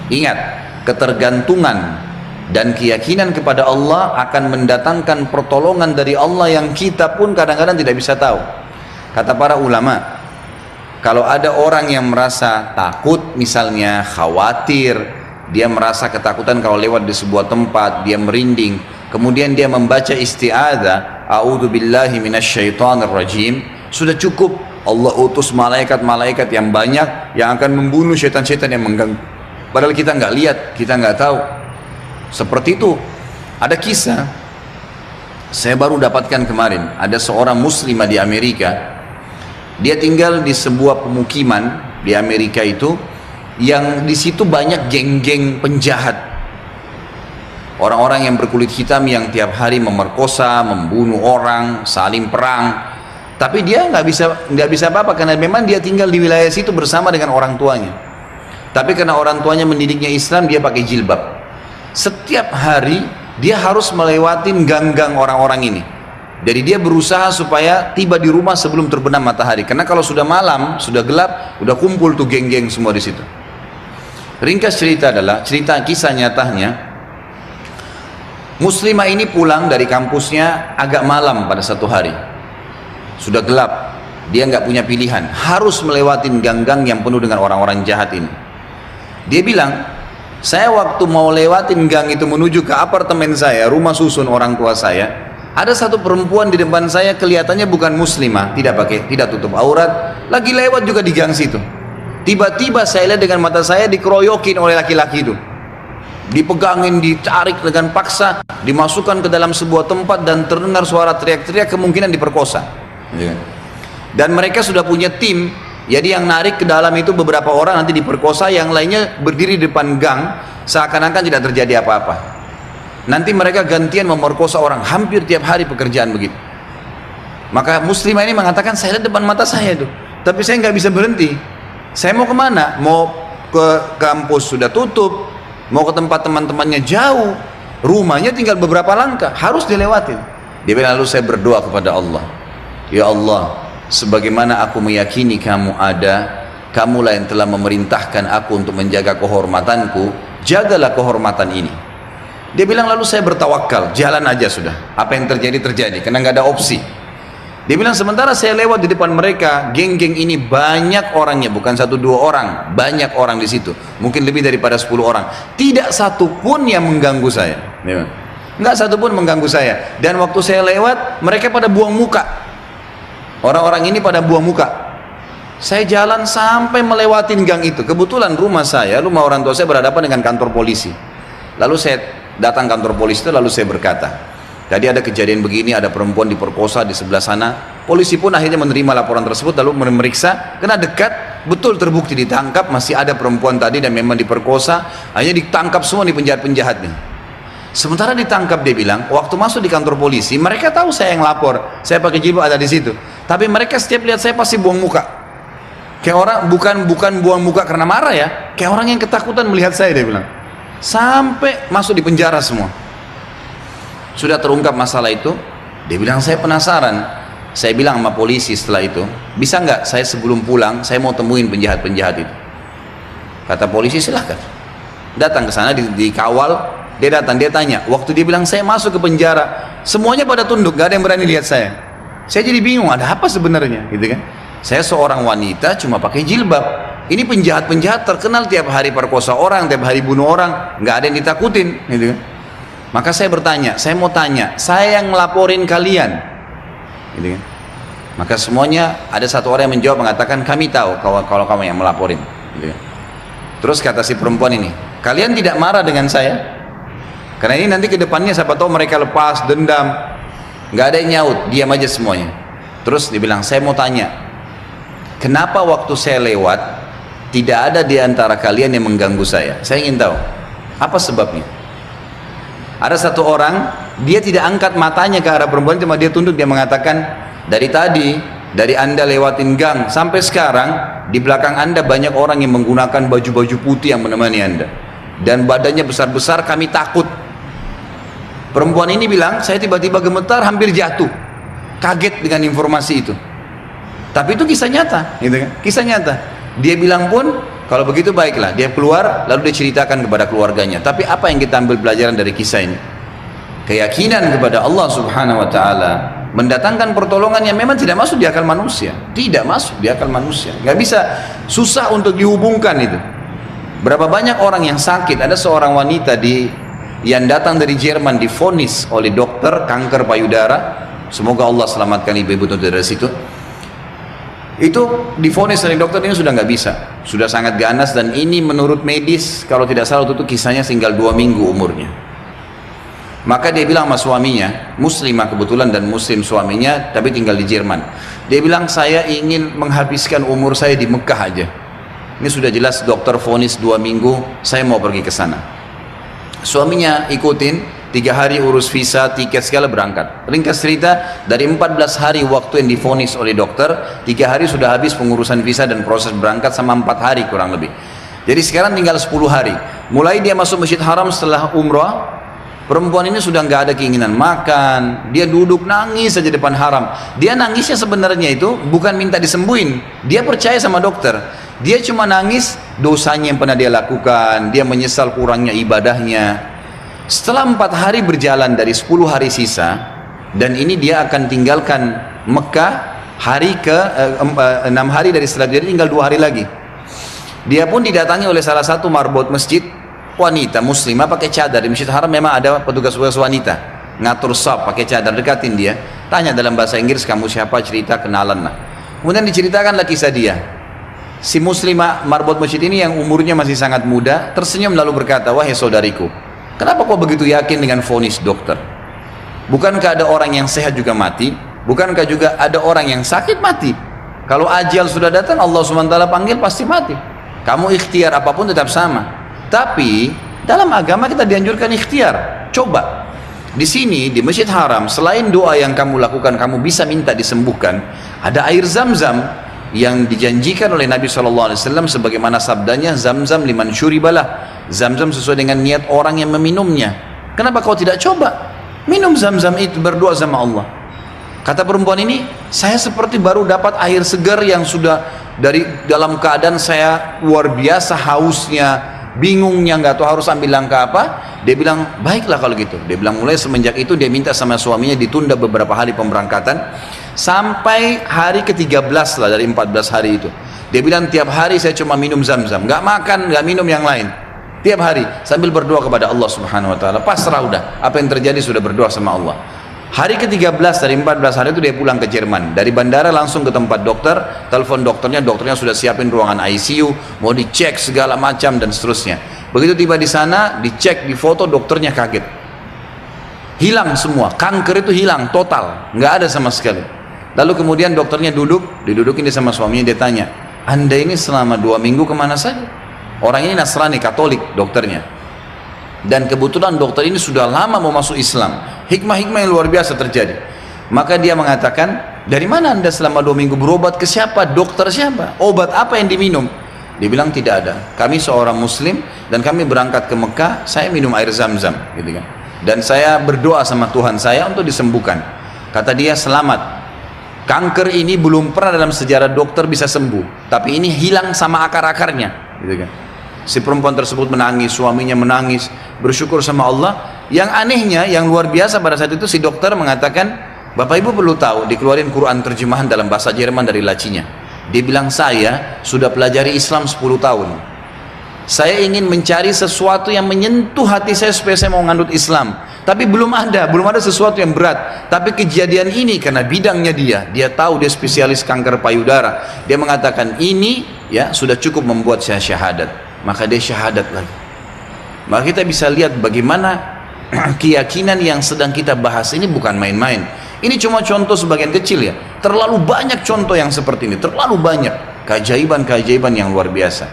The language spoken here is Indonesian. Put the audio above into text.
Ingat, ketergantungan dan keyakinan kepada Allah akan mendatangkan pertolongan dari Allah yang kita pun kadang-kadang tidak bisa tahu. Kata para ulama, kalau ada orang yang merasa takut, misalnya khawatir, dia merasa ketakutan kalau lewat di sebuah tempat, dia merinding, kemudian dia membaca isti'adzah, a'udzubillahi minasyaitonirrajim, sudah cukup. Allah utus malaikat-malaikat yang banyak yang akan membunuh syaitan-syaitan yang mengganggu. Padahal kita nggak lihat, kita nggak tahu. Seperti itu. Ada kisah saya baru dapatkan kemarin. Ada seorang muslimah di Amerika. Dia tinggal di sebuah pemukiman di Amerika itu, yang di situ banyak geng-geng penjahat. Orang-orang yang berkulit hitam yang tiap hari memerkosa, membunuh orang, saling perang. Tapi dia nggak bisa apa-apa karena memang dia tinggal di wilayah situ bersama dengan orang tuanya. Tapi karena orang tuanya mendidiknya Islam, dia pakai jilbab. Setiap hari dia harus melewati gang-gang orang-orang ini. Jadi dia berusaha supaya tiba di rumah sebelum terbenam matahari. Karena kalau sudah malam, sudah gelap, udah kumpul tuh geng-geng semua di situ. Ringkas cerita adalah cerita kisah nyatanya. Muslimah ini pulang dari kampusnya agak malam pada satu hari. Sudah gelap, dia nggak punya pilihan, harus melewati gang-gang yang penuh dengan orang-orang jahat ini. Dia bilang, saya waktu mau lewatin gang itu menuju ke apartemen saya, rumah susun orang tua saya, ada satu perempuan di depan saya, kelihatannya bukan muslimah, tidak tutup aurat, lagi lewat juga di gang situ. Tiba-tiba saya lihat dengan mata saya dikeroyokin oleh laki-laki itu, dipegangin, ditarik dengan paksa, dimasukkan ke dalam sebuah tempat dan terdengar suara teriak-teriak, kemungkinan diperkosa. Dan mereka sudah punya tim. Jadi yang narik ke dalam itu beberapa orang, nanti diperkosa, yang lainnya berdiri di depan gang seakan-akan tidak terjadi apa-apa. Nanti mereka gantian memerkosa orang, hampir tiap hari pekerjaan begitu. Maka muslimah ini mengatakan, saya lihat depan mata saya itu, tapi saya nggak bisa berhenti. Saya mau kemana? Mau ke kampus sudah tutup, mau ke tempat teman-temannya jauh, rumahnya tinggal beberapa langkah, harus dilewatin. Dia bilang, lalu saya berdoa kepada Allah, ya Allah, sebagaimana aku meyakini kamu ada, kamulah yang telah memerintahkan aku untuk menjaga kehormatanku, jagalah kehormatan ini. Dia bilang, lalu saya bertawakal, jalan aja sudah, apa yang terjadi terjadi, karena nggak ada opsi. Dia bilang, sementara saya lewat di depan mereka, geng-geng ini banyak orangnya, bukan 1-2 orang, banyak orang di situ, mungkin lebih daripada 10 orang, tidak satu pun yang mengganggu saya. Nggak satu pun mengganggu saya. Dan waktu saya lewat, mereka pada buang muka. Orang-orang ini pada buang muka. Saya jalan sampai melewatin gang itu. Kebetulan rumah orang tua saya berhadapan dengan kantor polisi. Lalu saya datang kantor polisi itu, lalu saya berkata, tadi ada kejadian begini, ada perempuan diperkosa di sebelah sana. Polisi pun akhirnya menerima laporan tersebut, lalu memeriksa, kena dekat, betul terbukti ditangkap, masih ada perempuan tadi dan memang diperkosa. Akhirnya ditangkap semua di penjahat-penjahatnya. Sementara ditangkap, dia bilang, waktu masuk di kantor polisi, mereka tahu saya yang lapor, saya pakai jilbab ada di situ. Tapi mereka setiap lihat saya pasti buang muka. Kayak orang, bukan buang muka karena marah ya, kayak orang yang ketakutan melihat saya, dia bilang. Sampai masuk di penjara semua. Sudah terungkap masalah itu, dia bilang, saya penasaran. Saya bilang sama polisi setelah itu, bisa nggak saya sebelum pulang, saya mau temuin penjahat-penjahat itu. Kata polisi, silahkan. Datang ke sana, dikawal. Dia datang, dia tanya, waktu dia bilang saya masuk ke penjara, semuanya pada tunduk, gak ada yang berani lihat saya. Saya jadi bingung, ada apa sebenarnya, gitu kan? Saya seorang wanita cuma pakai jilbab. Ini penjahat-penjahat terkenal tiap hari perkosa orang, tiap hari bunuh orang, nggak ada yang ditakutin, gitu kan? Maka saya bertanya, saya mau tanya, saya yang melaporin kalian, gitu kan? Maka semuanya ada satu orang yang menjawab mengatakan, kami tahu kalau kamu yang melaporin, gitu kan? Terus kata si perempuan ini, kalian tidak marah dengan saya? Karena ini nanti ke depannya siapa tahu mereka lepas dendam. Nggak ada yang nyaut, diam aja semuanya. Terus dibilang, saya mau tanya, kenapa waktu saya lewat tidak ada di antara kalian yang mengganggu saya? Saya ingin tahu apa sebabnya. Ada satu orang, dia tidak angkat matanya ke arah perempuan, cuma dia tunduk, dia mengatakan, dari tadi, dari anda lewatin gang sampai sekarang, di belakang anda banyak orang yang menggunakan baju-baju putih yang menemani anda, dan badannya besar-besar, kami takut. Perempuan ini bilang, saya tiba-tiba gemetar, hampir jatuh, kaget dengan informasi itu. Tapi itu kisah nyata, gitu kan? Kisah nyata. Dia bilang pun, Kalau begitu baiklah, dia keluar lalu dia ceritakan kepada keluarganya. Tapi apa yang kita ambil pelajaran dari kisah ini? Keyakinan kepada Allah Subhanahu wa taala mendatangkan pertolongan yang memang tidak masuk di akal manusia. Tidak masuk di akal manusia. Nggak bisa, susah untuk dihubungkan itu. Berapa banyak orang yang sakit, ada seorang wanita yang datang dari Jerman divonis oleh dokter kanker payudara. Semoga Allah selamatkan ibu-ibu dari situ. Itu divonis oleh dokter ini sudah nggak bisa, sudah sangat ganas, dan ini menurut medis kalau tidak salah itu kisahnya tinggal 2 minggu umurnya. Maka dia bilang sama suaminya, muslimah kebetulan dan muslim suaminya, tapi tinggal di Jerman. Dia bilang, saya ingin menghabiskan umur saya di Mekah aja. Ini sudah jelas dokter vonis 2 minggu, saya mau pergi ke sana. Suaminya ikutin, 3 hari urus visa, tiket segala, berangkat. Ringkas cerita, dari 14 hari waktu yang divonis oleh dokter, 3 hari sudah habis pengurusan visa dan proses berangkat sama 4 hari kurang lebih. Jadi sekarang tinggal 10 hari. Mulai dia masuk Masjid Haram setelah umrah, perempuan ini sudah nggak ada keinginan makan, dia duduk nangis saja depan haram. Dia nangisnya sebenarnya itu bukan minta disembuhin, dia percaya sama dokter. Dia cuma nangis dosanya yang pernah dia lakukan, dia menyesal kurangnya ibadahnya. Setelah 4 hari berjalan dari 10 hari sisa, dan ini dia akan tinggalkan Mekah hari ke 6 hari dari setelah, jadi tinggal 2 hari lagi. Dia pun didatangi oleh salah satu marbot masjid, wanita muslimah pakai cadar. Di Masjid Haram memang ada petugas-petugas wanita ngatur saf pakai cadar, dekatin dia, tanya dalam bahasa Inggris, kamu siapa, cerita, kenalan lah. Kemudian diceritakanlah kisah dia. Si muslimah marbot masjid ini yang umurnya masih sangat muda tersenyum lalu berkata, wahai saudariku, kenapa kau begitu yakin dengan vonis dokter? Bukankah ada orang yang sehat juga mati? Bukankah juga ada orang yang sakit mati? Kalau ajal sudah datang, Allah SWT panggil pasti mati. Kamu ikhtiar apapun tetap sama. Tapi dalam agama kita dianjurkan ikhtiar. Coba di sini di Masjid Haram, selain doa yang kamu lakukan, kamu bisa minta disembuhkan. Ada air Zam-Zam yang dijanjikan oleh Nabi SAW, sebagaimana sabdanya, Zam-Zam liman syuribalah. Zam-Zam sesuai dengan niat orang yang meminumnya. Kenapa kau tidak coba minum Zam-Zam itu, berdoa sama Allah? Kata perempuan ini, saya seperti baru dapat air segar yang sudah dari dalam keadaan saya luar biasa hausnya, bingungnya, nggak tahu harus ambil langkah apa. Dia bilang, baiklah kalau gitu. Dia bilang mulai semenjak itu dia minta sama suaminya ditunda beberapa hari pemberangkatan sampai hari ke-13 lah dari 14 hari itu. Dia bilang tiap hari saya cuma minum Zam-Zam, nggak makan, nggak minum yang lain. Tiap hari sambil berdoa kepada Allah Subhanahu wa taala. Pasrah udah, apa yang terjadi sudah berdoa sama Allah. Hari ke-13 dari 14 hari itu dia pulang ke Jerman. Dari bandara langsung ke tempat dokter, telepon dokternya sudah siapin ruangan ICU, mau dicek segala macam dan seterusnya. Begitu tiba di sana, dicek, difoto, dokternya kaget. Hilang semua, kanker itu hilang total, nggak ada sama sekali. Lalu kemudian dokternya didudukin dia sama suaminya, dia tanya, Anda ini selama 2 minggu kemana saja? Orang ini Nasrani, Katolik dokternya. Dan kebetulan dokter ini sudah lama mau masuk Islam. Hikmah-hikmah yang luar biasa terjadi. Maka dia mengatakan, dari mana Anda selama 2 minggu berobat ke siapa? Dokter siapa? Obat apa yang diminum? Dia bilang tidak ada. Kami seorang muslim dan kami berangkat ke Mekah, saya minum air Zam-Zam, gitu kan. Dan saya berdoa sama Tuhan saya untuk disembuhkan. Kata dia, selamat. Kanker ini belum pernah dalam sejarah dokter bisa sembuh, tapi ini hilang sama akar-akarnya, gitu kan. Si perempuan tersebut menangis, suaminya menangis, bersyukur sama Allah. Yang anehnya, yang luar biasa pada saat itu si dokter mengatakan, Bapak Ibu perlu tahu, dikeluarin Quran terjemahan dalam bahasa Jerman dari lacinya. Dia bilang, saya sudah pelajari Islam 10 tahun. Saya ingin mencari sesuatu yang menyentuh hati saya supaya saya mau ngandut Islam. Tapi belum ada sesuatu yang berat. Tapi kejadian ini karena bidangnya dia tahu, dia spesialis kanker payudara. Dia mengatakan ini ya sudah cukup membuat saya syahadat. Maka dia syahadat lagi. Maka kita bisa lihat bagaimana keyakinan yang sedang kita bahas ini bukan main-main. Ini cuma contoh sebagian kecil ya. Terlalu banyak contoh yang seperti ini, terlalu banyak keajaiban-keajaiban yang luar biasa.